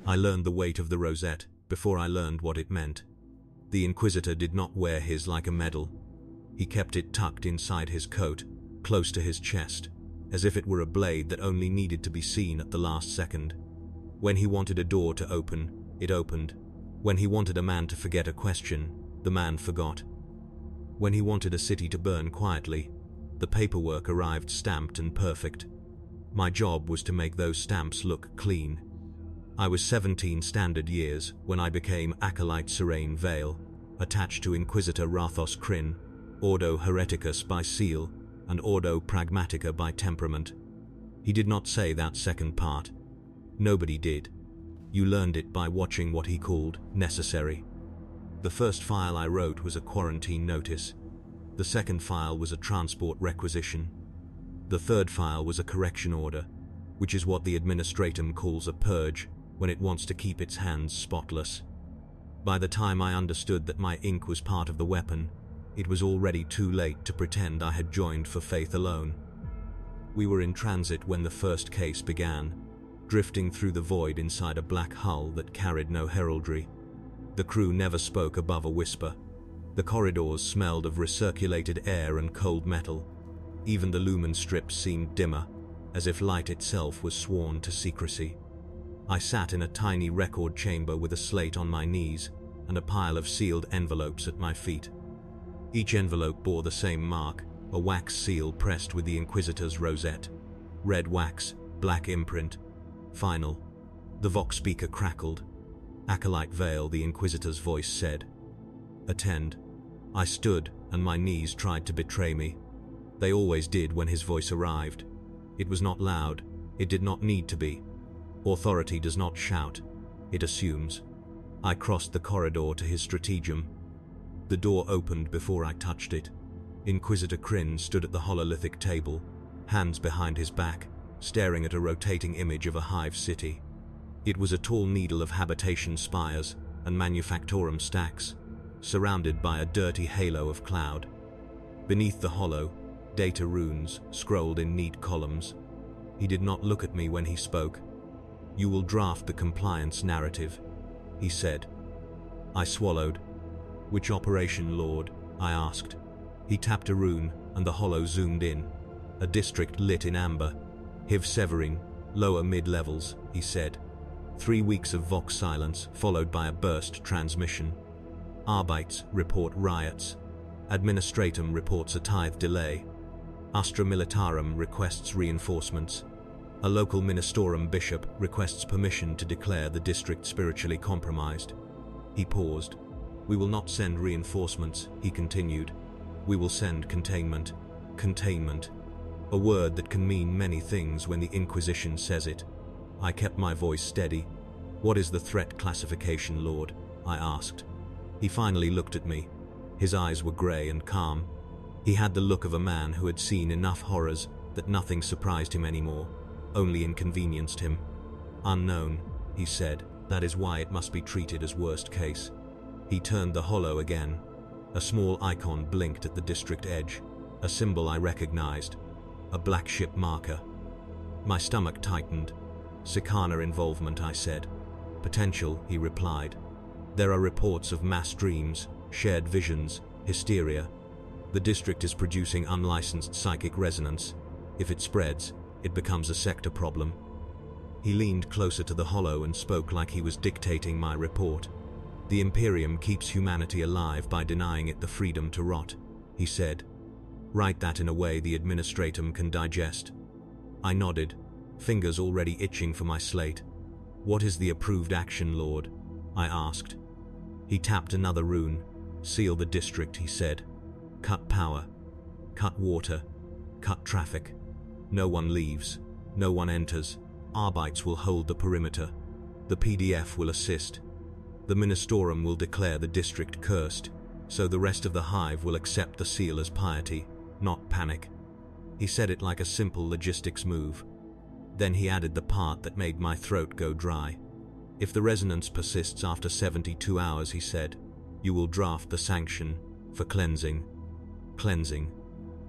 I learned the weight of the rosette before I learned what it meant. The Inquisitor did not wear his like a medal. He kept it tucked inside his coat, close to his chest, as if it were a blade that only needed to be seen at the last second. When he wanted a door to open, it opened. When he wanted a man to forget a question, the man forgot. When he wanted a city to burn quietly, the paperwork arrived stamped and perfect. My job was to make those stamps look clean. I was 17 standard years when I became Acolyte Serene Vale, attached to Inquisitor Rathos Kryn, Ordo Hereticus by seal, and Ordo Pragmatica by temperament. He did not say that second part. Nobody did. You learned it by watching what he called necessary. The first file I wrote was a quarantine notice. The second file was a transport requisition. The third file was a correction order, which is what the Administratum calls a purge when it wants to keep its hands spotless. By the time I understood that my ink was part of the weapon, it was already too late to pretend I had joined for faith alone. We were in transit when the first case began, drifting through the void inside a black hull that carried no heraldry. The crew never spoke above a whisper. The corridors smelled of recirculated air and cold metal. Even the lumen strips seemed dimmer, as if light itself was sworn to secrecy. I sat in a tiny record chamber with a slate on my knees and a pile of sealed envelopes at my feet. Each envelope bore the same mark, a wax seal pressed with the Inquisitor's rosette. Red wax, black imprint. Final. The Vox speaker crackled. Acolyte Vale, the Inquisitor's voice said. Attend. I stood, and my knees tried to betray me. They always did when his voice arrived. It was not loud. It did not need to be. Authority does not shout. It assumes. I crossed the corridor to his stratagem. The door opened before I touched it. Inquisitor Kryn stood at the hololithic table, hands behind his back, staring at a rotating image of a hive city. It was a tall needle of habitation spires and manufactorum stacks, surrounded by a dirty halo of cloud. Beneath the hollow, data runes scrolled in neat columns. He did not look at me when he spoke. You will draft the compliance narrative, he said. I swallowed. Which operation, Lord? I asked. He tapped a rune, and the hollow zoomed in. A district lit in amber. Hiv Severin, lower mid-levels, he said. 3 weeks of Vox silence, followed by a burst transmission. Arbeits report riots. Administratum reports a tithe delay. Astra Militarum requests reinforcements. A local Ministorum bishop requests permission to declare the district spiritually compromised. He paused. We will not send reinforcements, he continued. We will send containment. Containment. A word that can mean many things when the Inquisition says it. I kept my voice steady. What is the threat classification, Lord? I asked. He finally looked at me. His eyes were grey and calm. He had the look of a man who had seen enough horrors that nothing surprised him anymore, only inconvenienced him. Unknown, he said. That is why it must be treated as worst case. He turned the hollow again. A small icon blinked at the district edge, a symbol I recognized, a black ship marker. My stomach tightened. Sikana involvement, I said. Potential, he replied. There are reports of mass dreams, shared visions, hysteria. The district is producing unlicensed psychic resonance. If it spreads, it becomes a sector problem. He leaned closer to the hollow and spoke like he was dictating my report. The Imperium keeps humanity alive by denying it the freedom to rot, he said. Write that in a way the Administratum can digest. I nodded, fingers already itching for my slate. What is the approved action, Lord? I asked. He tapped another rune. Seal the district, he said. Cut power. Cut water. Cut traffic. No one leaves. No one enters. Arbeits will hold the perimeter. The PDF will assist. The Ministorum will declare the district cursed, so the rest of the hive will accept the seal as piety, not panic. He said it like a simple logistics move. Then he added the part that made my throat go dry. If the resonance persists after 72 hours, he said, you will draft the sanction for cleansing. Cleansing.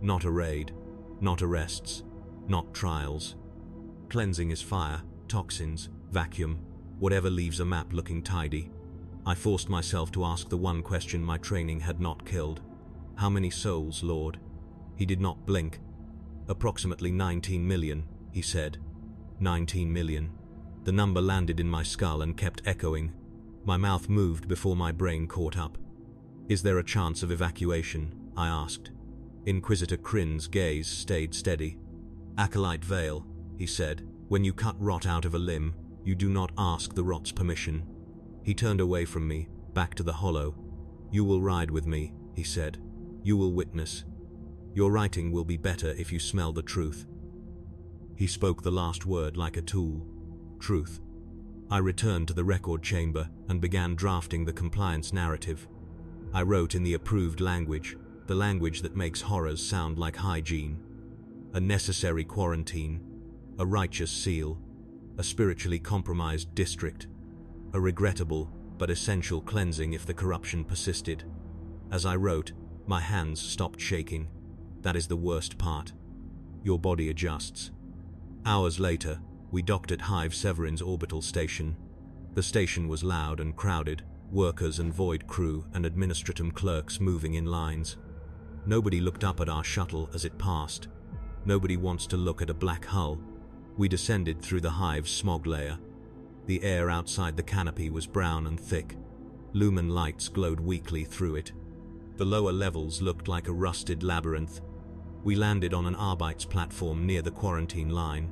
Not a raid. Not arrests. Not trials. Cleansing is fire, toxins, vacuum. Whatever leaves a map looking tidy. I forced myself to ask the one question my training had not killed. How many souls, Lord? He did not blink. Approximately 19 million, he said. 19 million. The number landed in my skull and kept echoing. My mouth moved before my brain caught up. Is there a chance of evacuation? I asked. Inquisitor Kryn's gaze stayed steady. Acolyte Vale, he said, when you cut rot out of a limb, you do not ask the rot's permission. He turned away from me, back to the hollow. You will ride with me, he said. You will witness. Your writing will be better if you smell the truth. He spoke the last word like a tool. Truth. I returned to the record chamber and began drafting the compliance narrative. I wrote in the approved language, the language that makes horrors sound like hygiene. A necessary quarantine, a righteous seal, a spiritually compromised district, a regrettable but essential cleansing if the corruption persisted. As I wrote, my hands stopped shaking. That is the worst part. Your body adjusts. Hours later, we docked at Hive Severin's orbital station. The station was loud and crowded, workers and void crew and administratum clerks moving in lines. Nobody looked up at our shuttle as it passed. Nobody wants to look at a black hull. We descended through the Hive's smog layer. The air outside the canopy was brown and thick. Lumen lights glowed weakly through it. The lower levels looked like a rusted labyrinth. We landed on an Arbeits platform near the quarantine line.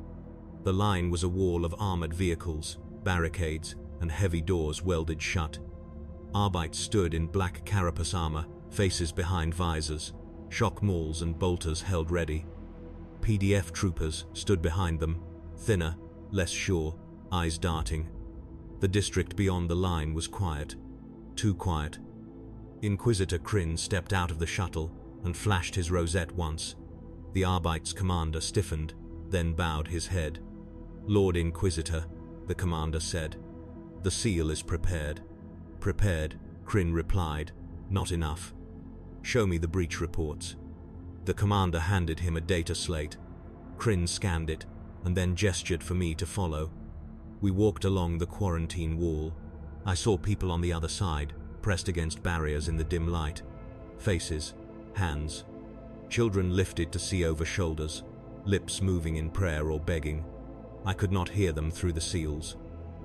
The line was a wall of armored vehicles, barricades, and heavy doors welded shut. Arbeits stood in black carapace armor, faces behind visors. Shock mauls and bolters held ready. PDF troopers stood behind them, thinner, less sure, eyes darting. The district beyond the line was quiet. Too quiet. Inquisitor Kryn stepped out of the shuttle and flashed his rosette once. The Arbeits commander stiffened, then bowed his head. Lord Inquisitor, the commander said. The seal is prepared. Prepared, Kryn replied. Not enough. Show me the breach reports. The commander handed him a data slate. Kryn scanned it, and then gestured for me to follow. We walked along the quarantine wall. I saw people on the other side, pressed against barriers in the dim light. Faces, hands. Children lifted to see over shoulders, lips moving in prayer or begging. I could not hear them through the seals.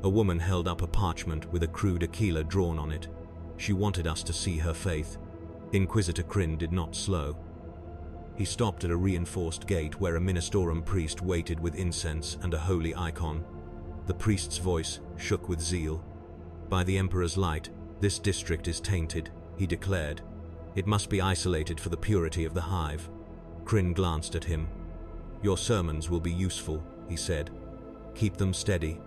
A woman held up a parchment with a crude Aquila drawn on it. She wanted us to see her faith. Inquisitor Kryn did not slow. He stopped at a reinforced gate where a Ministorum priest waited with incense and a holy icon. The priest's voice shook with zeal. By the Emperor's light, this district is tainted, he declared. It must be isolated for the purity of the Hive. Kryn glanced at him. Your sermons will be useful, he said. Keep them steady.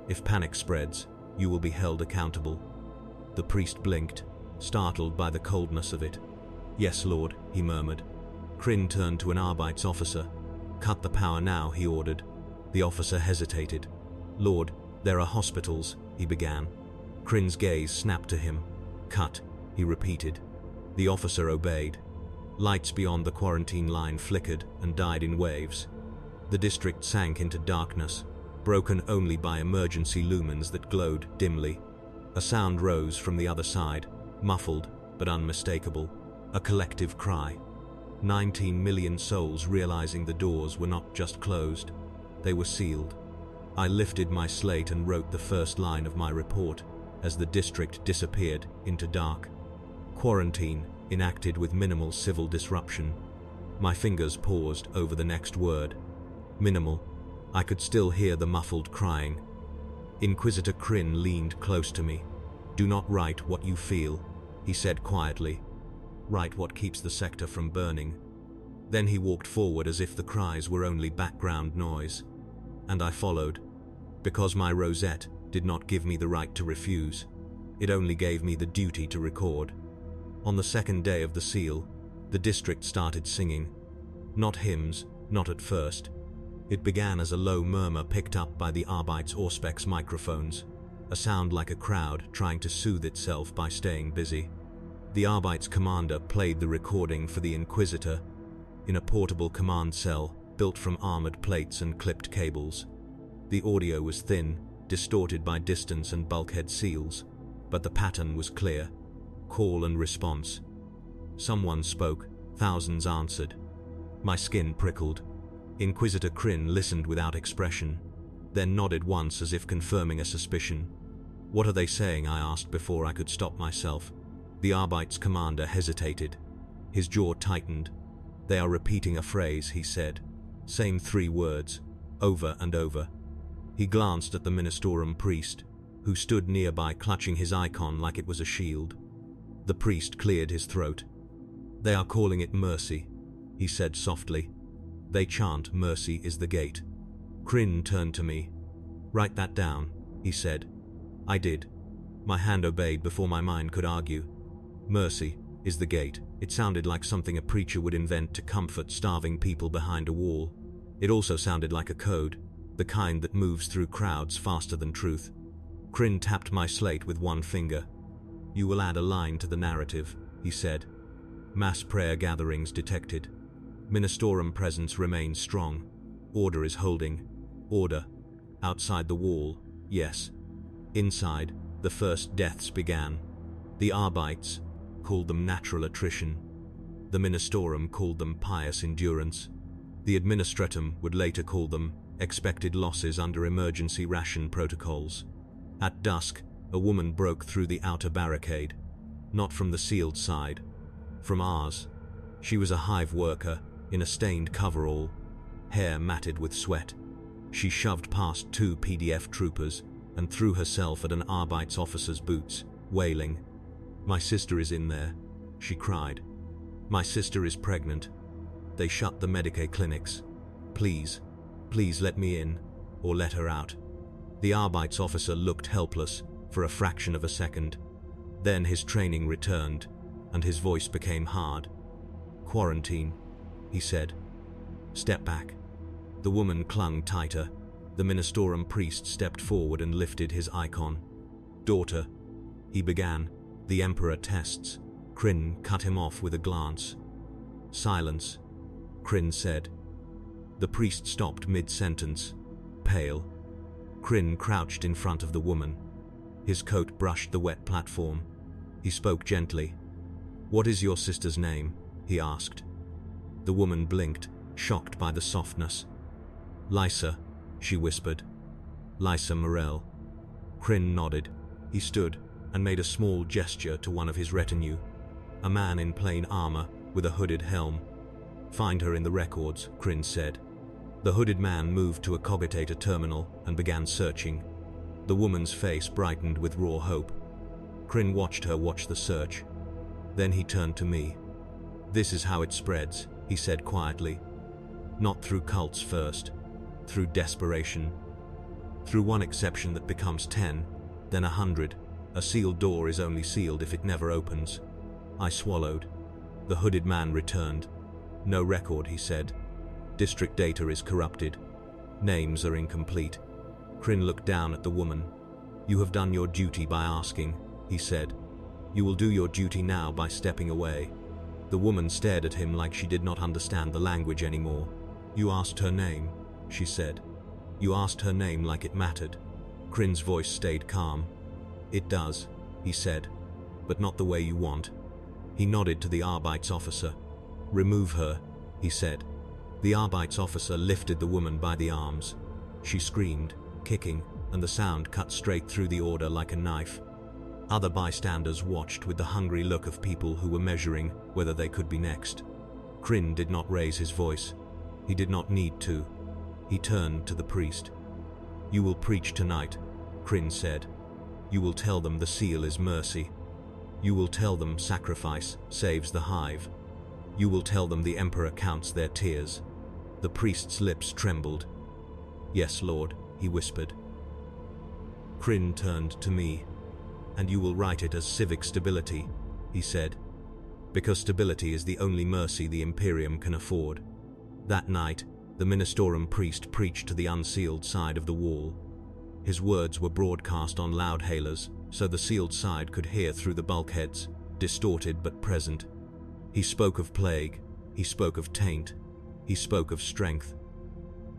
If panic spreads, you will be held accountable. The priest blinked, startled by the coldness of it. Yes, Lord, he murmured. Kryn turned to an Arbeits officer. Cut the power now, he ordered. The officer hesitated. Lord, there are hospitals, he began. Kryn's gaze snapped to him. Cut, he repeated. The officer obeyed. Lights beyond the quarantine line flickered and died in waves. The district sank into darkness, broken only by emergency lumens that glowed dimly. A sound rose from the other side, muffled but unmistakable. A collective cry. 19 million souls realizing the doors were not just closed, they were sealed. I lifted my slate and wrote the first line of my report as the district disappeared into dark. Quarantine, enacted with minimal civil disruption. My fingers paused over the next word. Minimal. I could still hear the muffled crying. Inquisitor Kryn leaned close to me. Do not write what you feel, he said quietly. Write what keeps the sector from burning. Then he walked forward as if the cries were only background noise. And I followed, because my rosette did not give me the right to refuse. It only gave me the duty to record. On the second day of the seal, the district started singing. Not hymns, not at first. It began as a low murmur picked up by the Arbeits Auspex microphones, a sound like a crowd trying to soothe itself by staying busy. The Arbeits commander played the recording for the Inquisitor in a portable command cell built from armored plates and clipped cables. The audio was thin, distorted by distance and bulkhead seals, but the pattern was clear. Call and response. Someone spoke, thousands answered. My skin prickled. Inquisitor Kryn listened without expression, then nodded once as if confirming a suspicion. What are they saying? I asked before I could stop myself. The Arbite's commander hesitated. His jaw tightened. They are repeating a phrase, he said. Same 3 words, over and over. He glanced at the Militarum priest, who stood nearby clutching his icon like it was a shield. The priest cleared his throat. They are calling it mercy, he said softly. They chant mercy is the gate. Kryn turned to me. Write that down, he said. I did. My hand obeyed before my mind could argue. Mercy is the gate. It sounded like something a preacher would invent to comfort starving people behind a wall. It also sounded like a code, the kind that moves through crowds faster than truth. Kryn tapped my slate with one finger. You will add a line to the narrative, he said. Mass prayer gatherings detected. Militarum presence remains strong. Order is holding. Order. Outside the wall, yes. Inside, the first deaths began. The Arbites called them natural attrition. The Militarum called them pious endurance. The Administratum would later call them expected losses under emergency ration protocols. At dusk, a woman broke through the outer barricade. Not from the sealed side. From ours. She was a hive worker, in a stained coverall, hair matted with sweat. She shoved past 2 PDF troopers and threw herself at an Arbite's officer's boots, wailing. My sister is in there, she cried. My sister is pregnant. They shut the Medicaid clinics. Please, please let me in, or let her out. The Arbite's officer looked helpless for a fraction of a second. Then his training returned, and his voice became hard. Quarantine, he said. Step back. The woman clung tighter. The Militarum priest stepped forward and lifted his icon. Daughter, he began. The Emperor tests. Kryn cut him off with a glance. Silence, Kryn said. The priest stopped mid-sentence, pale. Kryn crouched in front of the woman. His coat brushed the wet platform. He spoke gently. What is your sister's name? He asked. The woman blinked, shocked by the softness. Lysa, she whispered. Lysa Morel. Kryn nodded. He stood and made a small gesture to one of his retinue. A man in plain armor with a hooded helm. Find her in the records, Kryn said. The hooded man moved to a cogitator terminal and began searching. The woman's face brightened with raw hope. Kryn watched her watch the search. Then he turned to me. This is how it spreads, he said quietly. Not through cults first, through desperation. Through one exception that becomes 10, then 100. A sealed door is only sealed if it never opens. I swallowed. The hooded man returned. No record, he said. District data is corrupted. Names are incomplete. Kryn looked down at the woman. You have done your duty by asking, he said. You will do your duty now by stepping away. The woman stared at him like she did not understand the language anymore. You asked her name, she said. You asked her name like it mattered. Kryn's voice stayed calm. It does, he said, but not the way you want. He nodded to the Arbite's officer. Remove her, he said. The Arbite's officer lifted the woman by the arms. She screamed, kicking, and the sound cut straight through the order like a knife. Other bystanders watched with the hungry look of people who were measuring whether they could be next. Kryn did not raise his voice. He did not need to. He turned to the priest. You will preach tonight, Kryn said. You will tell them the seal is mercy. You will tell them sacrifice saves the hive. You will tell them the Emperor counts their tears. The priest's lips trembled. Yes, Lord, he whispered. Kryn turned to me. And you will write it as civic stability, he said, because stability is the only mercy the Imperium can afford. That night, the Militarum priest preached to the unsealed side of the wall. His words were broadcast on loudhailers, so the sealed side could hear through the bulkheads, distorted but present. He spoke of plague, he spoke of taint, he spoke of strength.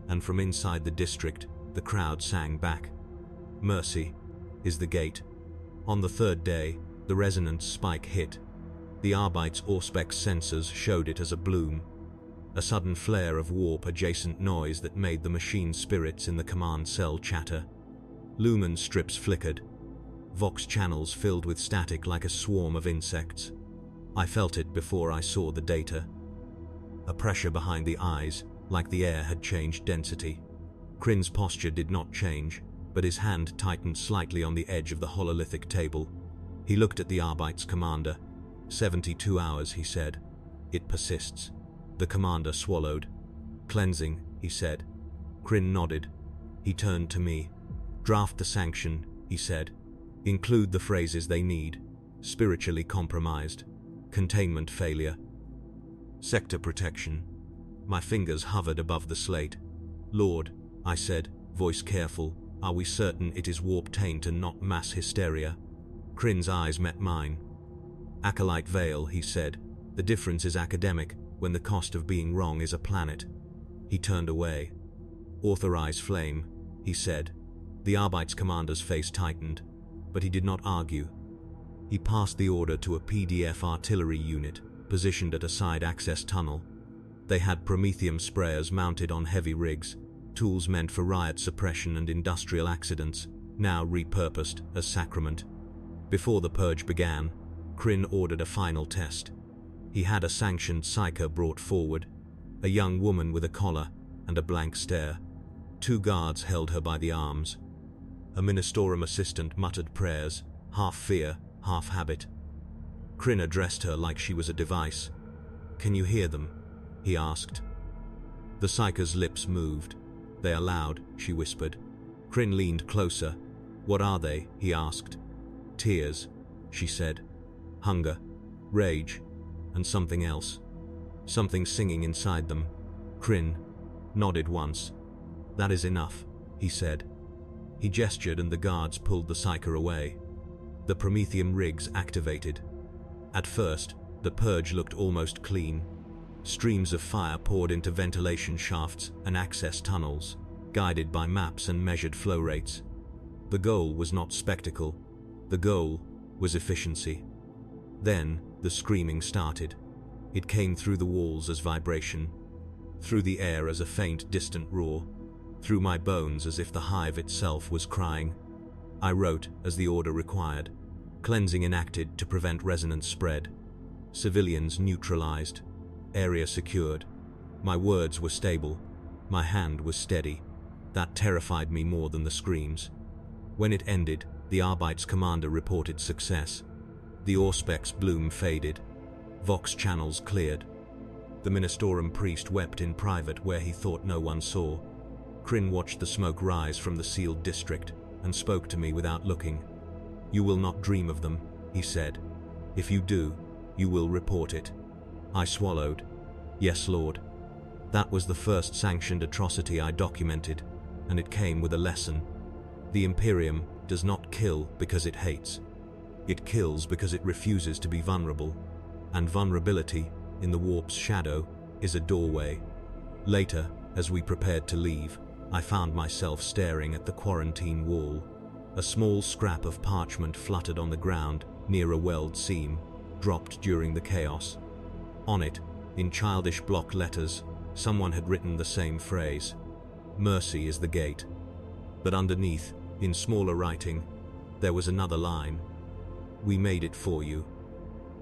And from inside the district, the crowd sang back. Mercy is the gate. On the third day, the resonance spike hit. The Arbite's Auspex sensors showed it as a bloom, a sudden flare of warp-adjacent noise that made the machine spirits in the command cell chatter. Lumen strips flickered, Vox channels filled with static like a swarm of insects. I felt it before I saw the data. A pressure behind the eyes, like the air had changed density. Kryn's posture did not change, but his hand tightened slightly on the edge of the hololithic table. He looked at the Arbite's commander. 72 hours, he said. It persists. The commander swallowed. Cleansing, he said. Kryn nodded. He turned to me. Draft the sanction, he said. Include the phrases they need. Spiritually compromised. Containment failure. Sector protection. My fingers hovered above the slate. Lord, I said, voice careful, are we certain it is warp taint and not mass hysteria? Kryn's eyes met mine. Acolyte Veil, he said. The difference is academic when the cost of being wrong is a planet. He turned away. Authorize flame, he said. The Arbite's commander's face tightened, but he did not argue. He passed the order to a PDF artillery unit positioned at a side access tunnel. They had promethium sprayers mounted on heavy rigs, tools meant for riot suppression and industrial accidents, now repurposed as sacrament. Before the purge began, Kryn ordered a final test. He had a sanctioned psyker brought forward, a young woman with a collar and a blank stare. 2 guards held her by the arms. A Ministorum assistant muttered prayers, half fear, half habit. Kryn addressed her like she was a device. Can you hear them? He asked. The psyker's lips moved. They are loud, she whispered. Kryn leaned closer. What are they? He asked. Tears, she said. Hunger, rage, and something else. Something singing inside them. Kryn nodded once. That is enough, he said. He gestured and the guards pulled the psyker away. The promethium rigs activated. At first, the purge looked almost clean. Streams of fire poured into ventilation shafts and access tunnels, guided by maps and measured flow rates. The goal was not spectacle. The goal was efficiency. Then, the screaming started. It came through the walls as vibration, through the air as a faint, distant roar, through my bones as if the hive itself was crying. I wrote as the order required. Cleansing enacted to prevent resonance spread. Civilians neutralized. Area secured. My words were stable. My hand was steady. That terrified me more than the screams. When it ended, the Arbite's commander reported success. The Auspex bloom faded. Vox channels cleared. The Ministorum priest wept in private where he thought no one saw. Kryn watched the smoke rise from the sealed district and spoke to me without looking. You will not dream of them, he said. If you do, you will report it. I swallowed. Yes, Lord. That was the first sanctioned atrocity I documented, and it came with a lesson. The Imperium does not kill because it hates. It kills because it refuses to be vulnerable, and vulnerability, in the warp's shadow, is a doorway. Later, as we prepared to leave, I found myself staring at the quarantine wall. A small scrap of parchment fluttered on the ground near a weld seam, dropped during the chaos. On it, in childish block letters, someone had written the same phrase. Mercy is the gate. But underneath, in smaller writing, there was another line. We made it for you.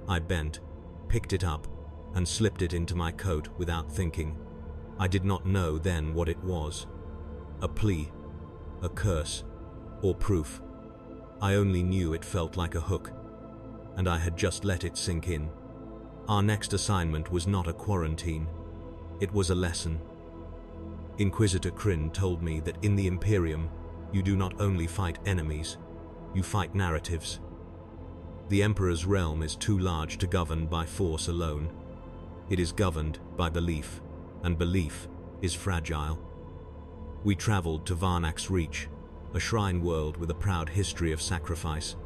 I bent, picked it up, and slipped it into my coat without thinking. I did not know then what it was. A plea, a curse, or proof. I only knew it felt like a hook, and I had just let it sink in. Our next assignment was not a quarantine. It was a lesson. Inquisitor Kryn told me that in the Imperium, you do not only fight enemies, you fight narratives. The Emperor's realm is too large to govern by force alone. It is governed by belief, and belief is fragile. We traveled to Varnak's Reach, a shrine world with a proud history of sacrifice.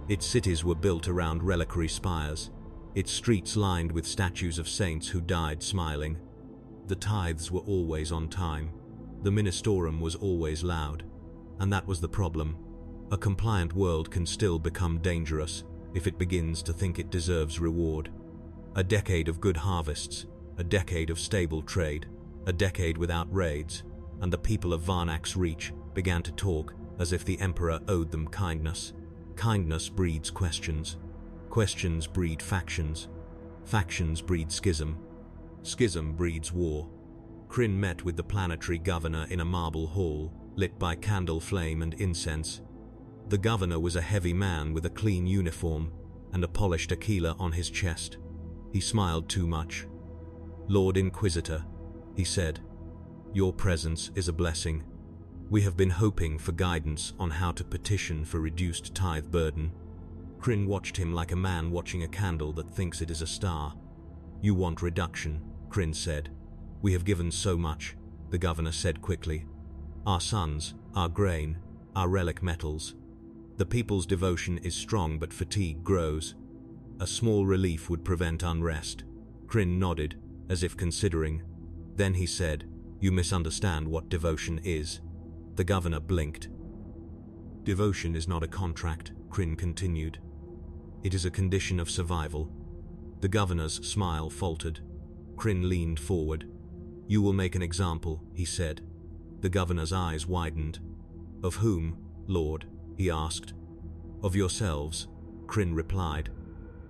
Its cities were built around reliquary spires, its streets lined with statues of saints who died smiling. The tithes were always on time. The Ministorum was always loud. And that was the problem. A compliant world can still become dangerous if it begins to think it deserves reward. A decade of good harvests, a decade of stable trade, a decade without raids, and the people of Varnak's Reach began to talk as if the Emperor owed them kindness. Kindness breeds questions. Questions breed factions. Factions breed schism. Schism breeds war. Kryn met with the planetary governor in a marble hall, lit by candle flame and incense. The governor was a heavy man with a clean uniform and a polished aquila on his chest. He smiled too much. "Lord Inquisitor," he said, "your presence is a blessing. We have been hoping for guidance on how to petition for reduced tithe burden." Kryn watched him like a man watching a candle that thinks it is a star. "You want reduction," Kryn said. "We have given so much," the governor said quickly. "Our sons, our grain, our relic metals. The people's devotion is strong, but fatigue grows. A small relief would prevent unrest." Kryn nodded, as if considering. Then he said, "You misunderstand what devotion is." The governor blinked. "Devotion is not a contract," Kryn continued. "It is a condition of survival." The governor's smile faltered. Kryn leaned forward. "You will make an example," he said. The governor's eyes widened. "Of whom, Lord?" he asked. "Of yourselves," Kryn replied.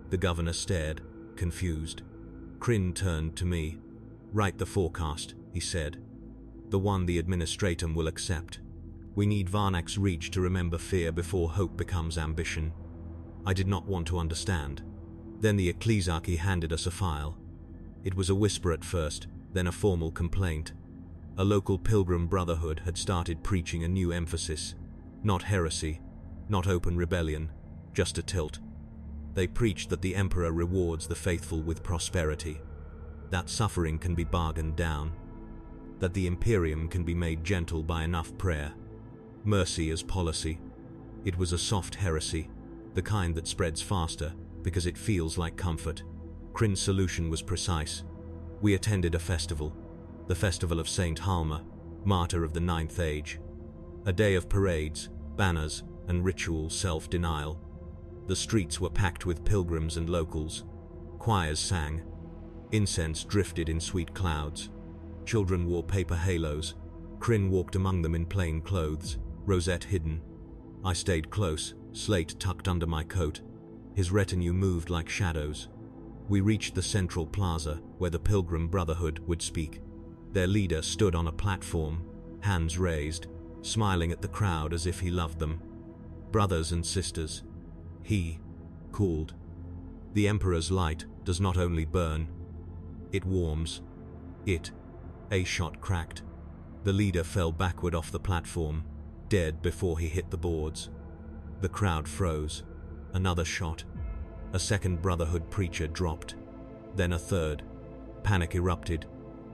The governor stared, confused. Kryn turned to me. "Write the forecast," he said. "The one the Administratum will accept. We need Varnak's Reach to remember fear before hope becomes ambition." I did not want to understand. Then the Ecclesiarchy handed us a file. It was a whisper at first, then a formal complaint. A local pilgrim brotherhood had started preaching a new emphasis. Not heresy, not open rebellion, just a tilt. They preached that the Emperor rewards the faithful with prosperity, that suffering can be bargained down, that the Imperium can be made gentle by enough prayer. Mercy as policy. It was a soft heresy, the kind that spreads faster because it feels like comfort. Kryn's solution was precise. We attended a festival, the festival of Saint Halma, martyr of the Ninth Age. A day of parades, banners, and ritual self-denial. The streets were packed with pilgrims and locals. Choirs sang. Incense drifted in sweet clouds. Children wore paper halos. Kryn walked among them in plain clothes, rosette hidden. I stayed close, slate tucked under my coat. His retinue moved like shadows. We reached the central plaza where the Pilgrim Brotherhood would speak. Their leader stood on a platform, hands raised, smiling at the crowd as if he loved them. "Brothers and sisters," he called. "The Emperor's light does not only burn, it warms. A shot cracked. The leader fell backward off the platform, dead before he hit the boards. The crowd froze. Another shot. A second Brotherhood preacher dropped. Then a third. Panic erupted,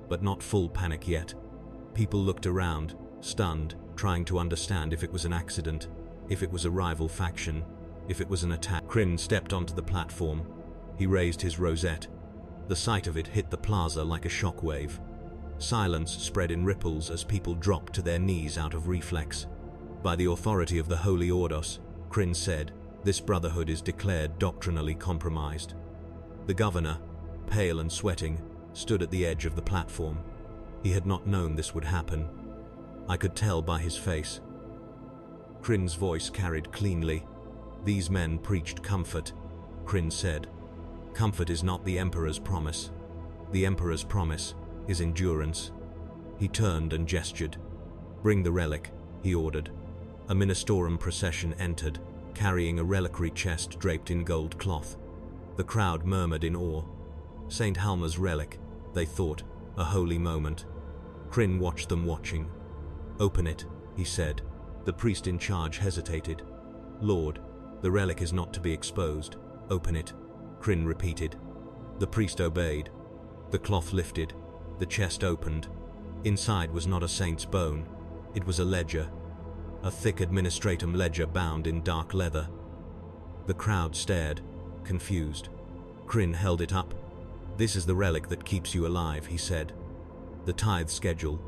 but not full panic yet. People looked around, stunned, trying to understand if it was an accident, if it was a rival faction, if it was an attack. Kryn stepped onto the platform. He raised his rosette. The sight of it hit the plaza like a shockwave. Silence spread in ripples as people dropped to their knees out of reflex. "By the authority of the Holy Ordos," Kryn said, "this brotherhood is declared doctrinally compromised." The governor, pale and sweating, stood at the edge of the platform. He had not known this would happen. I could tell by his face. Kryn's voice carried cleanly. "These men preached comfort," Kryn said. "Comfort is not the Emperor's promise. The Emperor's promise is endurance." He turned and gestured. "Bring the relic," he ordered. A Ministorum procession entered, carrying a reliquary chest draped in gold cloth. The crowd murmured in awe. Saint Halma's relic, they thought, a holy moment. Kryn watched them watching. "Open it," he said. The priest in charge hesitated. "Lord, the relic is not to be exposed. Open it," Kryn repeated. The priest obeyed. The cloth lifted. The chest opened. Inside was not a saint's bone. It was a ledger. A thick Administratum ledger bound in dark leather. The crowd stared, confused. Kryn held it up. "This is the relic that keeps you alive," he said. "The tithe schedule,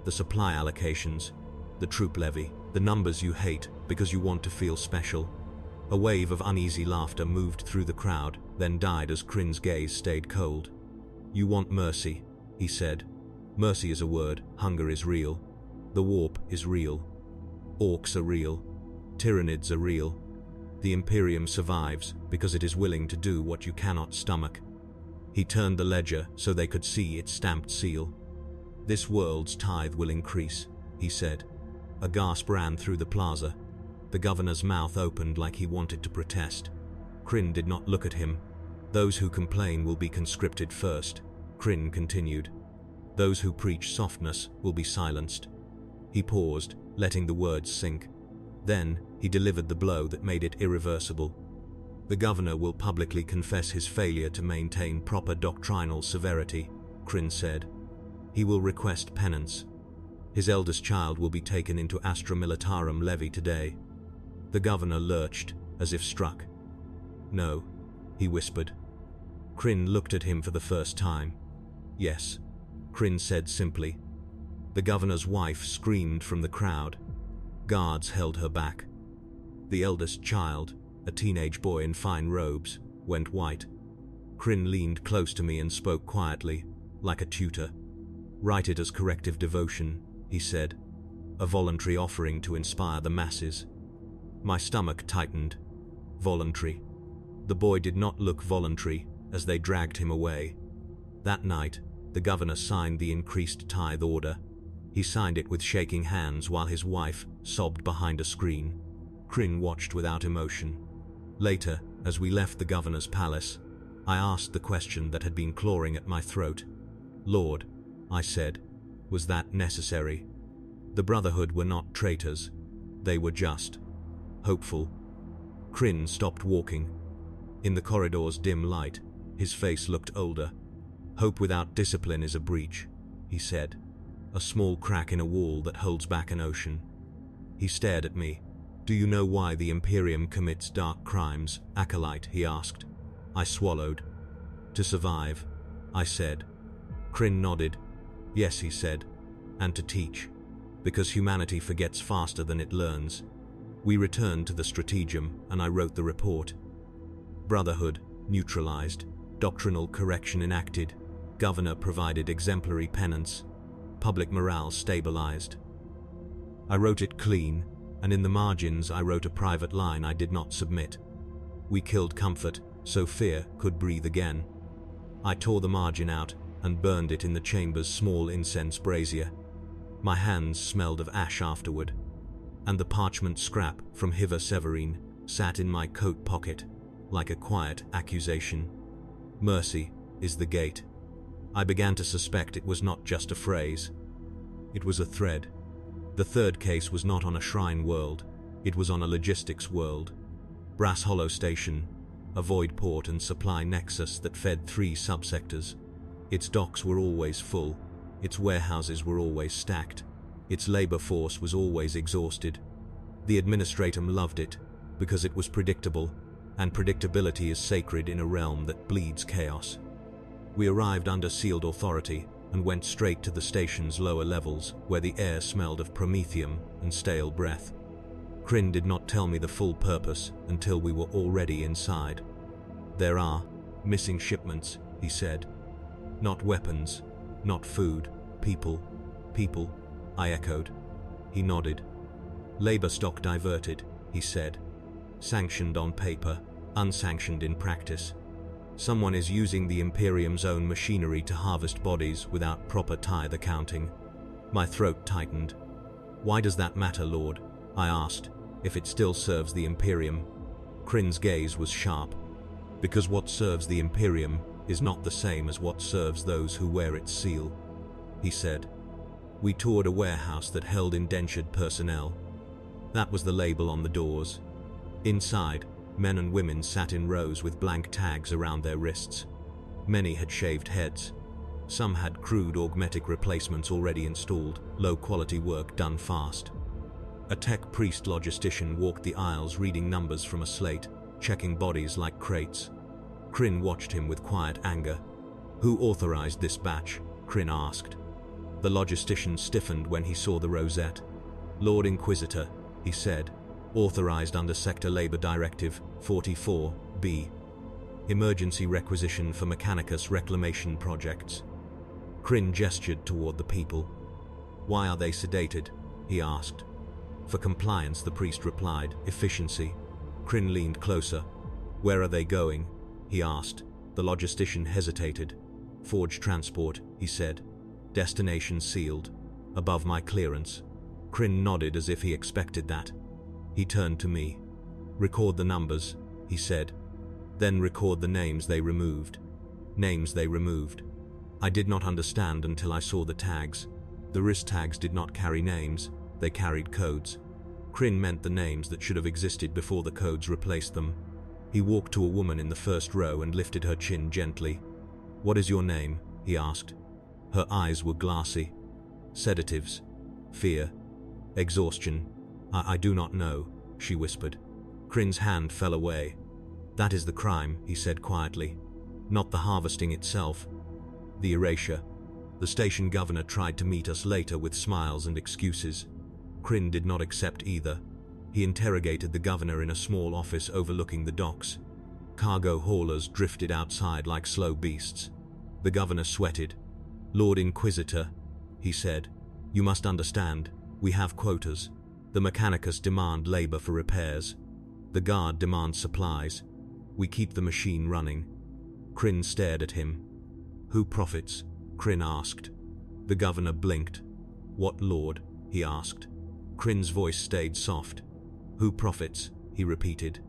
the supply allocations, the troop levy, the numbers you hate because you want to feel special. A wave of uneasy laughter moved through the crowd, then died as Crin's gaze stayed cold. You want mercy, he said. Mercy is a word, hunger is real. The warp is real. Orcs are real. Tyranids are real. The Imperium survives because it is willing to do what you cannot stomach. He turned the ledger so they could see its stamped seal. This world's tithe will increase, he said. A gasp ran through the plaza. The governor's mouth opened like he wanted to protest. Crin did not look at him. Those who complain will be conscripted first, Crin continued. Those who preach softness will be silenced. He paused, letting the words sink. Then, he delivered the blow that made it irreversible. The governor will publicly confess his failure to maintain proper doctrinal severity, Crin said. He will request penance. His eldest child will be taken into Astra Militarum levy today. The governor lurched, as if struck. No, he whispered. Crin looked at him for the first time. Yes, Crin said simply. The governor's wife screamed from the crowd. Guards held her back. The eldest child, a teenage boy in fine robes, went white. Crin leaned close to me and spoke quietly, like a tutor. Write it as corrective devotion, he said. A voluntary offering to inspire the masses. My stomach tightened. Voluntary. The boy did not look voluntary as they dragged him away. That night, the governor signed the increased tithe order. He signed it with shaking hands while his wife sobbed behind a screen. Crin watched without emotion. Later, as we left the governor's palace, I asked the question that had been clawing at my throat. Lord, I said, was that necessary? The Brotherhood were not traitors. They were just. Hopeful. Crin stopped walking. In the corridor's dim light, his face looked older. Hope without discipline is a breach, he said. A small crack in a wall that holds back an ocean. He stared at me. Do you know why the Imperium commits dark crimes, acolyte? He asked. I swallowed. To survive, I said. Crin nodded. Yes, he said. And to teach. Because humanity forgets faster than it learns. We returned to the stratagem, and I wrote the report. Brotherhood neutralized. Doctrinal correction enacted. Governor provided exemplary penance. Public morale stabilized. I wrote it clean, and in the margins I wrote a private line I did not submit. We killed comfort, so fear could breathe again. I tore the margin out and burned it in the chamber's small incense brazier. My hands smelled of ash afterward, and the parchment scrap from Hiva Severine sat in my coat pocket like a quiet accusation. Mercy is the gate. I began to suspect it was not just a phrase. It was a thread. The third case was not on a shrine world. It was on a logistics world. Brass Hollow Station, a void port and supply nexus that fed 3 subsectors. Its docks were always full. Its warehouses were always stacked. Its labor force was always exhausted. The Administratum loved it because it was predictable, and predictability is sacred in a realm that bleeds chaos. We arrived under sealed authority and went straight to the station's lower levels, where the air smelled of promethium and stale breath. Crin did not tell me the full purpose until we were already inside. There are missing shipments, he said. Not weapons, not food, people, I echoed. He nodded. Labor stock diverted, he said. Sanctioned on paper, unsanctioned in practice. Someone is using the Imperium's own machinery to harvest bodies without proper tithe accounting. My throat tightened. Why does that matter, Lord? I asked, if it still serves the Imperium. Crin's gaze was sharp. Because what serves the Imperium is not the same as what serves those who wear its seal, he said. We toured a warehouse that held indentured personnel. That was the label on the doors. Inside, men and women sat in rows with blank tags around their wrists. Many had shaved heads. Some had crude augmetic replacements already installed, low-quality work done fast. A tech priest logistician walked the aisles reading numbers from a slate, checking bodies like crates. Crin watched him with quiet anger. Who authorized this batch? Crin asked. The logistician stiffened when he saw the rosette. Lord Inquisitor, he said. Authorized under Sector Labor Directive 44B. Emergency requisition for Mechanicus reclamation projects. Kryn gestured toward the people. Why are they sedated? He asked. For compliance, the priest replied. Efficiency. Kryn leaned closer. Where are they going? He asked. The logistician hesitated. Forge transport, he said. Destination sealed. Above my clearance. Kryn nodded as if he expected that. He turned to me. Record the numbers, he said. Then record the names they removed. Names they removed. I did not understand until I saw the tags. The wrist tags did not carry names, they carried codes. Kryn meant the names that should have existed before the codes replaced them. He walked to a woman in the first row and lifted her chin gently. What is your name? He asked. Her eyes were glassy. Sedatives. Fear. Exhaustion. I do not know, she whispered. Kryn's hand fell away. That is the crime, he said quietly. Not the harvesting itself. The erasure. The station governor tried to meet us later with smiles and excuses. Kryn did not accept either. He interrogated the governor in a small office overlooking the docks. Cargo haulers drifted outside like slow beasts. The governor sweated. Lord Inquisitor, he said, you must understand, we have quotas. The Mechanicus demand labor for repairs. The guard demands supplies. We keep the machine running. Kryn stared at him. Who profits? Kryn asked. The governor blinked. What lord? He asked. Kryn's voice stayed soft. Who profits? He repeated.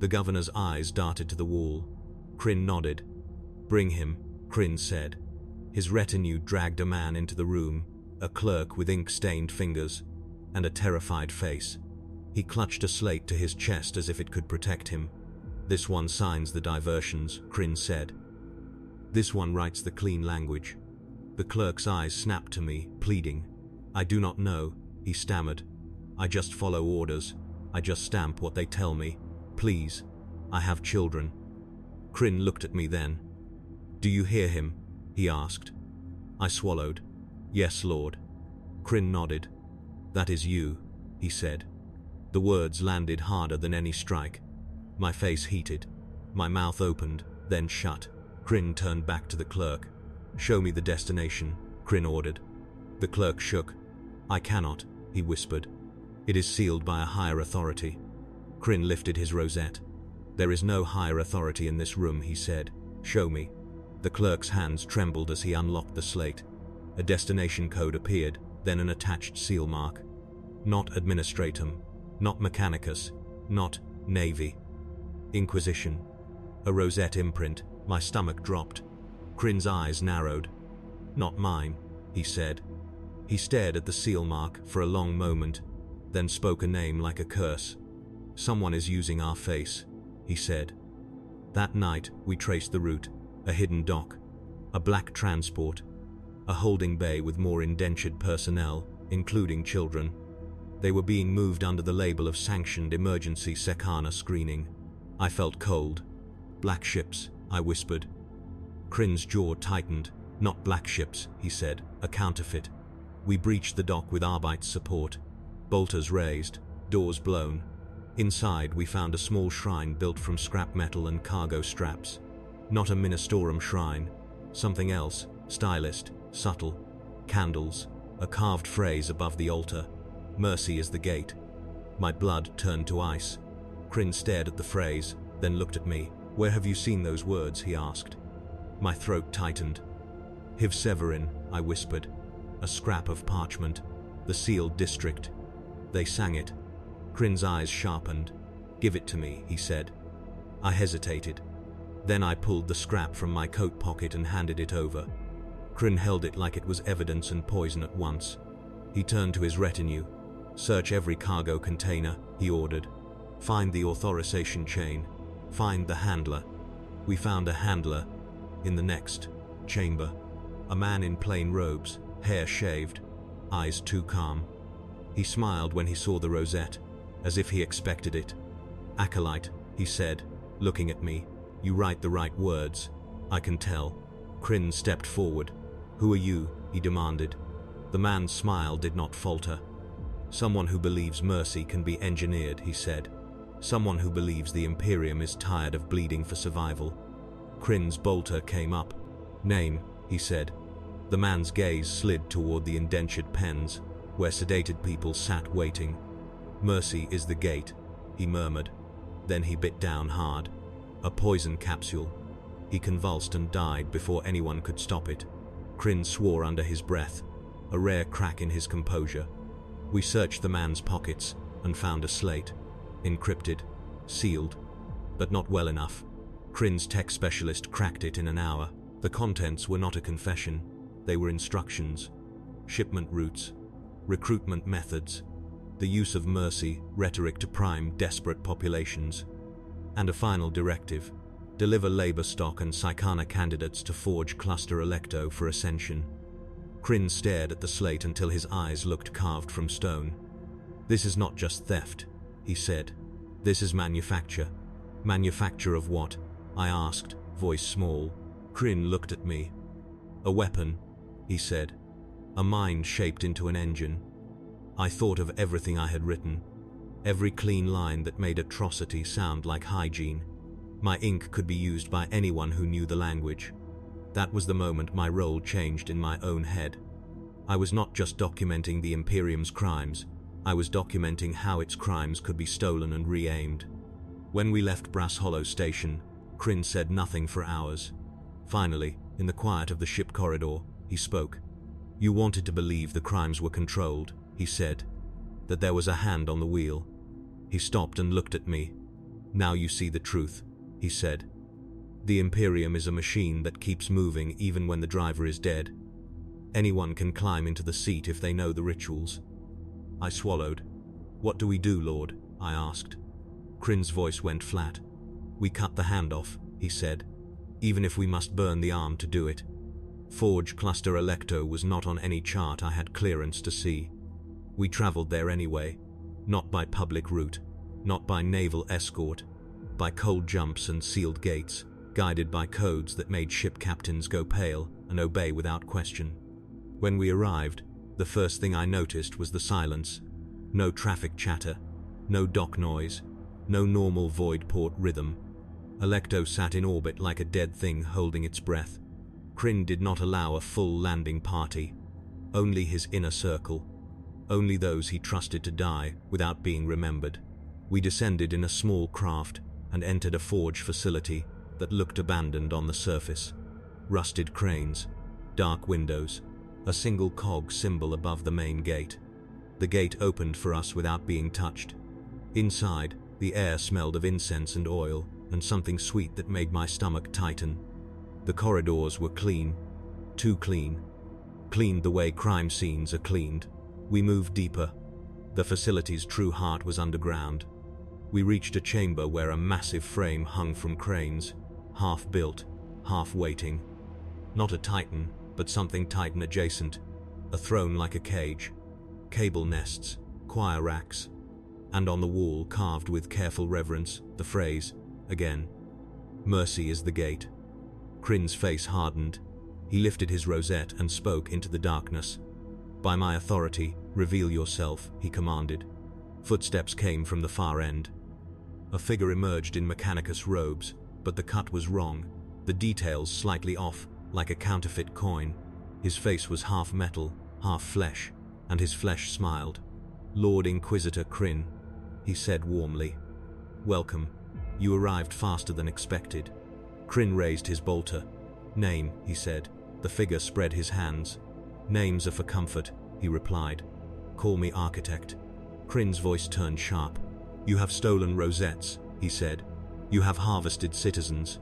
The governor's eyes darted to the wall. Kryn nodded. Bring him, Kryn said. His retinue dragged a man into the room, a clerk with ink-stained fingers, and a terrified face. He clutched a slate to his chest as if it could protect him. This one signs the diversions, Kryn said. This one writes the clean language. The clerk's eyes snapped to me, pleading. I do not know, he stammered. I just follow orders. I just stamp what they tell me. Please. I have children. Kryn looked at me then. Do you hear him? He asked. I swallowed. Yes, Lord. Kryn nodded. That is you, he said. The words landed harder than any strike. My face heated. My mouth opened, then shut. Kryn turned back to the clerk. Show me the destination, Kryn ordered. The clerk shook. I cannot, he whispered. It is sealed by a higher authority. Kryn lifted his rosette. There is no higher authority in this room, he said. Show me. The clerk's hands trembled as he unlocked the slate. A destination code appeared, then an attached seal mark. Not Administratum. Not Mechanicus. Not Navy. Inquisition. A rosette imprint. My stomach dropped. Kryn's eyes narrowed. Not mine, he said. He stared at the seal mark for a long moment, then spoke a name like a curse. Someone is using our face, he said. That night, we traced the route. A hidden dock. A black transport. A holding bay with more indentured personnel, including children. They were being moved under the label of sanctioned emergency Sekana screening. I felt cold. Black ships, I whispered. Kryn's jaw tightened. Not black ships, he said, a counterfeit. We breached the dock with Arbite's support. Bolters raised, doors blown. Inside, we found a small shrine built from scrap metal and cargo straps. Not a Ministorum shrine. Something else, stylist, subtle. Candles, a carved phrase above the altar. Mercy is the gate. My blood turned to ice. Kryn stared at the phrase, then looked at me. Where have you seen those words? He asked. My throat tightened. Hiv Severin, I whispered. A scrap of parchment. The sealed district. They sang it. Kryn's eyes sharpened. Give it to me, he said. I hesitated. Then I pulled the scrap from my coat pocket and handed it over. Kryn held it like it was evidence and poison at once. He turned to his retinue. Search every cargo container, he ordered. Find the authorization chain. Find the handler. We found a handler in the next chamber. A man in plain robes, hair shaved, eyes too calm. He smiled when he saw the rosette, as if he expected it. Acolyte, he said, looking at me. You write the right words. I can tell. Kryn stepped forward. Who are you? He demanded. The man's smile did not falter. Someone who believes mercy can be engineered, he said. Someone who believes the Imperium is tired of bleeding for survival. Crin's bolter came up. Name, he said. The man's gaze slid toward the indentured pens, where sedated people sat waiting. Mercy is the gate, he murmured. Then he bit down hard. A poison capsule. He convulsed and died before anyone could stop it. Crin swore under his breath, a rare crack in his composure. We searched the man's pockets and found a slate. Encrypted, sealed, but not well enough. Crin's tech specialist cracked it in an hour. The contents were not a confession, they were instructions. Shipment routes, recruitment methods, the use of mercy, rhetoric to prime desperate populations, and a final directive: deliver labor stock and Psychana candidates to Forge Cluster Electo for ascension. Crin stared at the slate until his eyes looked carved from stone. This is not just theft, he said. This is manufacture. Manufacture of what? I asked, voice small. Crin looked at me. A weapon, he said. A mind shaped into an engine. I thought of everything I had written. Every clean line that made atrocity sound like hygiene. My ink could be used by anyone who knew the language. That was the moment my role changed in my own head. I was not just documenting the Imperium's crimes, I was documenting how its crimes could be stolen and re-aimed. When we left Brass Hollow Station, Crin said nothing for hours. Finally, in the quiet of the ship corridor, he spoke. You wanted to believe the crimes were controlled, he said. That there was a hand on the wheel. He stopped and looked at me. Now you see the truth, he said. The Imperium is a machine that keeps moving even when the driver is dead. Anyone can climb into the seat if they know the rituals. I swallowed. What do we do, Lord? I asked. Crin's voice went flat. We cut the hand off, he said, even if we must burn the arm to do it. Forge Cluster Electo was not on any chart I had clearance to see. We traveled there anyway, not by public route, not by naval escort, by cold jumps and sealed gates, guided by codes that made ship captains go pale and obey without question. When we arrived, the first thing I noticed was the silence. No traffic chatter, no dock noise, no normal void port rhythm. Electo sat in orbit like a dead thing holding its breath. Crin did not allow a full landing party, only his inner circle, only those he trusted to die without being remembered. We descended in a small craft and entered a forge facility that looked abandoned on the surface. Rusted cranes, dark windows, a single cog symbol above the main gate. The gate opened for us without being touched. Inside, the air smelled of incense and oil, and something sweet that made my stomach tighten. The corridors were clean, too clean. Cleaned the way crime scenes are cleaned. We moved deeper. The facility's true heart was underground. We reached a chamber where a massive frame hung from cranes, half built, half waiting. Not a titan, but something titan adjacent. A throne like a cage. Cable nests, choir racks, and on the wall, carved with careful reverence, the phrase, again, "Mercy is the gate." Crin's face hardened. He lifted his rosette and spoke into the darkness. "By my authority, reveal yourself," he commanded. Footsteps came from the far end. A figure emerged in Mechanicus robes, but the cut was wrong, the details slightly off, like a counterfeit coin. His face was half metal, half flesh, and his flesh smiled. "Lord Inquisitor Crin," he said warmly. "Welcome. You arrived faster than expected." Crin raised his bolter. "Name," he said. The figure spread his hands. "Names are for comfort," he replied. "Call me Architect." Crin's voice turned sharp. "You have stolen rosettes," he said. "You have harvested citizens.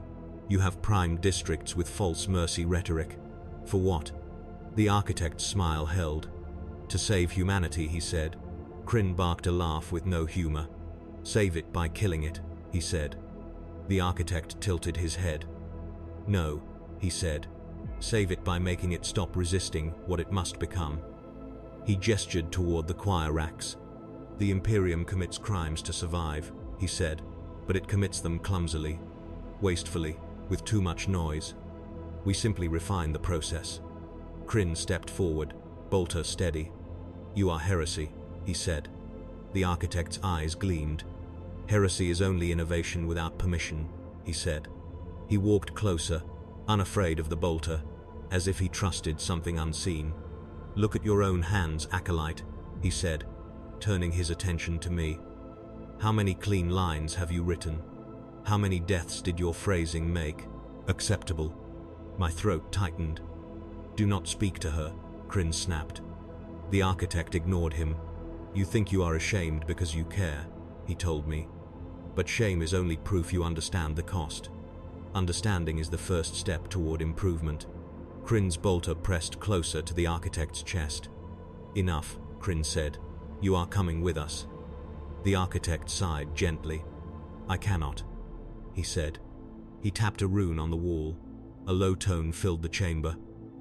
You have primed districts with false mercy rhetoric. For what?" The Architect's smile held. "To save humanity," he said. Crin barked a laugh with no humor. "Save it by killing it," he said. The Architect tilted his head. "No," he said. "Save it by making it stop resisting what it must become." He gestured toward the choir racks. "The Imperium commits crimes to survive," he said, "but it commits them clumsily, wastefully, with too much noise. We simply refine the process." Crin stepped forward, bolter steady. "You are heresy," he said. The architect's eyes gleamed. Heresy is only innovation without permission, he said. He walked closer, unafraid of the bolter, as if he trusted something unseen. Look at your own hands, acolyte, he said, turning his attention to me. How many clean lines have you written? How many deaths did your phrasing make acceptable? My throat tightened. Do not speak to her, Kryn snapped. The architect ignored him. You think you are ashamed because you care, he told me. But shame is only proof you understand the cost. Understanding is the first step toward improvement. Kryn's bolter pressed closer to the architect's chest. Enough, Kryn said. You are coming with us. The architect sighed gently. I cannot, he said. He tapped a rune on the wall. A low tone filled the chamber.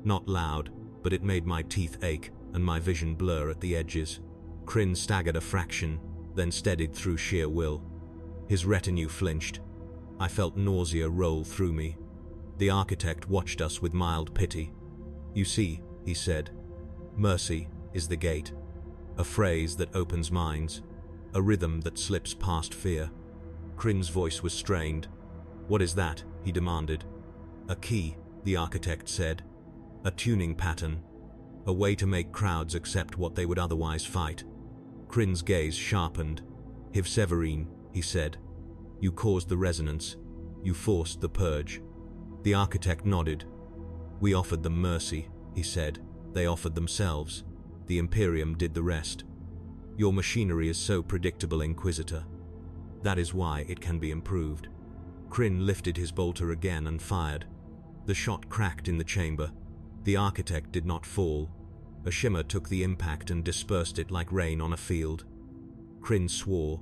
Not loud, but it made my teeth ache and my vision blur at the edges. Kryn staggered a fraction, then steadied through sheer will. His retinue flinched. I felt nausea roll through me. The architect watched us with mild pity. You see, he said, mercy is the gate. A phrase that opens minds. A rhythm that slips past fear. Kryn's voice was strained. What is that? He demanded. A key, the architect said. A tuning pattern. A way to make crowds accept what they would otherwise fight. Kryn's gaze sharpened. Hiv Severine, he said. You caused the resonance. You forced the purge. The architect nodded. We offered them mercy, he said. They offered themselves. The Imperium did the rest. Your machinery is so predictable, Inquisitor. That is why it can be improved. Kryn lifted his bolter again and fired. The shot cracked in the chamber. The architect did not fall. A shimmer took the impact and dispersed it like rain on a field. Kryn swore.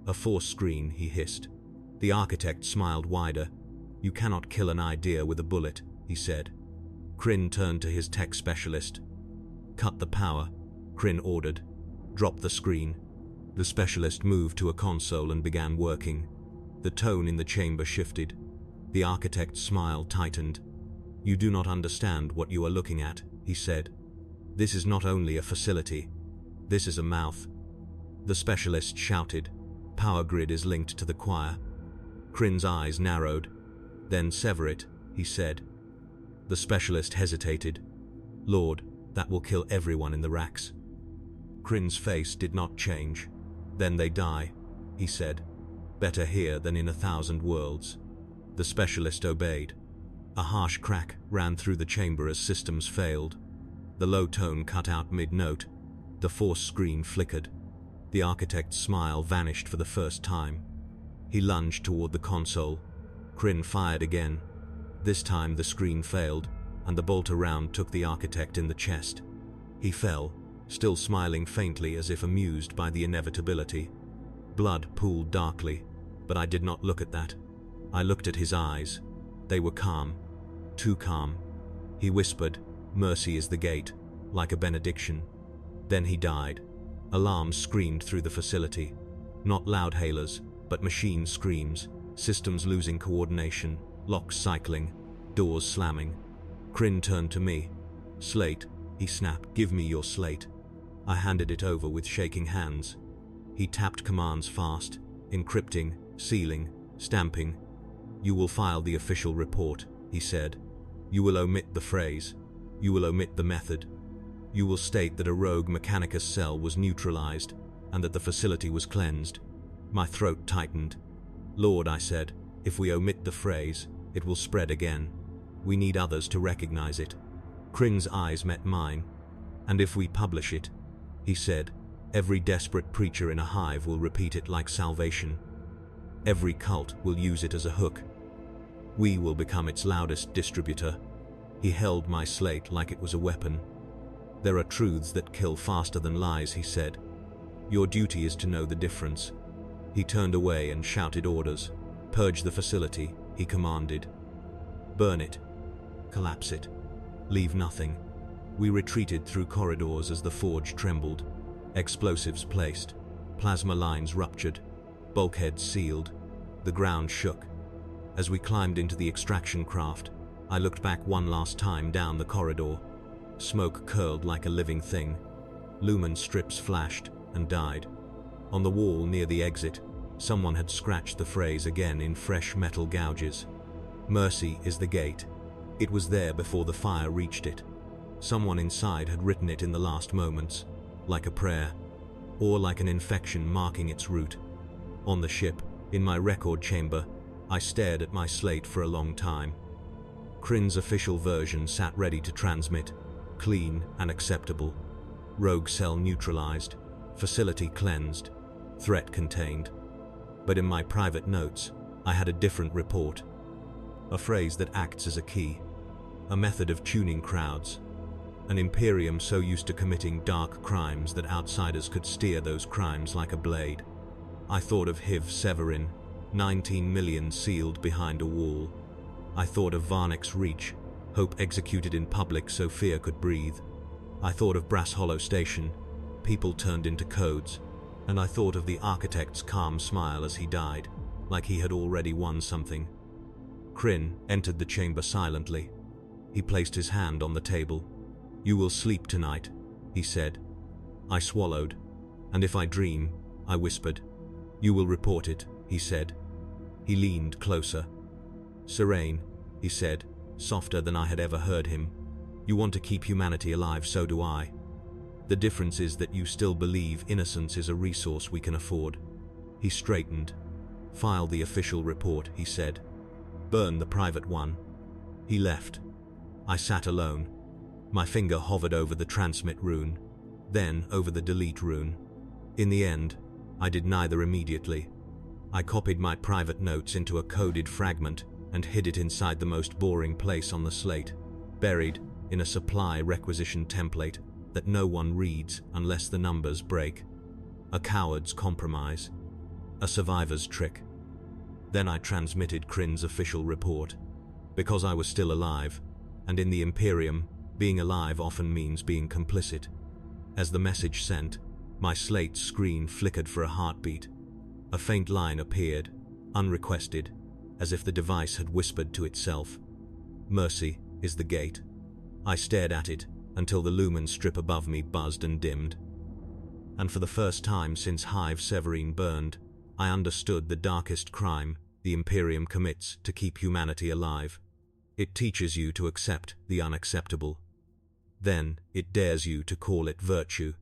A force screen, he hissed. The architect smiled wider. You cannot kill an idea with a bullet, he said. Kryn turned to his tech specialist. Cut the power, Kryn ordered. Drop the screen. The specialist moved to a console and began working. The tone in the chamber shifted. The architect's smile tightened. You do not understand what you are looking at, he said. This is not only a facility. This is a mouth. The specialist shouted. Power grid is linked to the choir. Kryn's eyes narrowed. Then sever it, he said. The specialist hesitated. Lord, that will kill everyone in the racks. Kryn's face did not change. Then they die, he said. Better here than in 1,000 worlds. The specialist obeyed. A harsh crack ran through the chamber as systems failed. The low tone cut out mid-note. The force screen flickered. The architect's smile vanished for the first time. He lunged toward the console. Kryn fired again. This time the screen failed, and the bolter round took the architect in the chest. He fell, still smiling faintly as if amused by the inevitability. Blood pooled darkly, but I did not look at that. I looked at his eyes. They were calm. Too calm. He whispered, Mercy is the gate, like a benediction. Then he died. Alarms screamed through the facility. Not loud hailers, but machine screams, systems losing coordination, locks cycling, doors slamming. Kryn turned to me. Slate, he snapped. Give me your slate. I handed it over with shaking hands. He tapped commands fast, encrypting, sealing, stamping. You will file the official report, he said. You will omit the phrase. You will omit the method. You will state that a rogue Mechanicus cell was neutralized and that the facility was cleansed. My throat tightened. Lord, I said, if we omit the phrase, it will spread again. We need others to recognize it. Kryn's eyes met mine. And if we publish it, he said, every desperate preacher in a hive will repeat it like salvation. Every cult will use it as a hook. We will become its loudest distributor. He held my slate like it was a weapon. There are truths that kill faster than lies, he said. Your duty is to know the difference. He turned away and shouted orders. Purge the facility, he commanded. Burn it. Collapse it. Leave nothing. We retreated through corridors as the forge trembled. Explosives placed. Plasma lines ruptured. Bulkheads sealed. The ground shook. As we climbed into the extraction craft, I looked back one last time down the corridor. Smoke curled like a living thing. Lumen strips flashed, and died. On the wall near the exit, someone had scratched the phrase again in fresh metal gouges. Mercy is the gate. It was there before the fire reached it. Someone inside had written it in the last moments, like a prayer, or like an infection marking its route. On the ship, in my record chamber, I stared at my slate for a long time. Kryn's official version sat ready to transmit, clean and acceptable. Rogue cell neutralized, facility cleansed, threat contained. But in my private notes, I had a different report. A phrase that acts as a key, a method of tuning crowds. An Imperium so used to committing dark crimes that outsiders could steer those crimes like a blade. I thought of Hiv Severin, 19 million sealed behind a wall. I thought of Varnik's Reach, hope executed in public so fear could breathe. I thought of Brass Hollow Station, people turned into codes. And I thought of the architect's calm smile as he died, like he had already won something. Kryn entered the chamber silently. He placed his hand on the table. "You will sleep tonight," he said. I swallowed. "And if I dream," I whispered. "You will report it," he said. He leaned closer. "Serene," he said, softer than I had ever heard him. "You want to keep humanity alive, so do I. The difference is that you still believe innocence is a resource we can afford." He straightened. "File the official report," he said. "Burn the private one." He left. I sat alone. My finger hovered over the transmit rune, then over the delete rune. In the end, I did neither immediately. I copied my private notes into a coded fragment and hid it inside the most boring place on the slate, buried in a supply requisition template that no one reads unless the numbers break. A coward's compromise. A survivor's trick. Then I transmitted Kryn's official report. Because I was still alive, and in the Imperium, being alive often means being complicit. As the message sent, my slate screen flickered for a heartbeat. A faint line appeared, unrequested, as if the device had whispered to itself. "Mercy is the gate." I stared at it until the lumen strip above me buzzed and dimmed. And for the first time since Hive Severin burned, I understood the darkest crime the Imperium commits to keep humanity alive. It teaches you to accept the unacceptable. Then it dares you to call it virtue.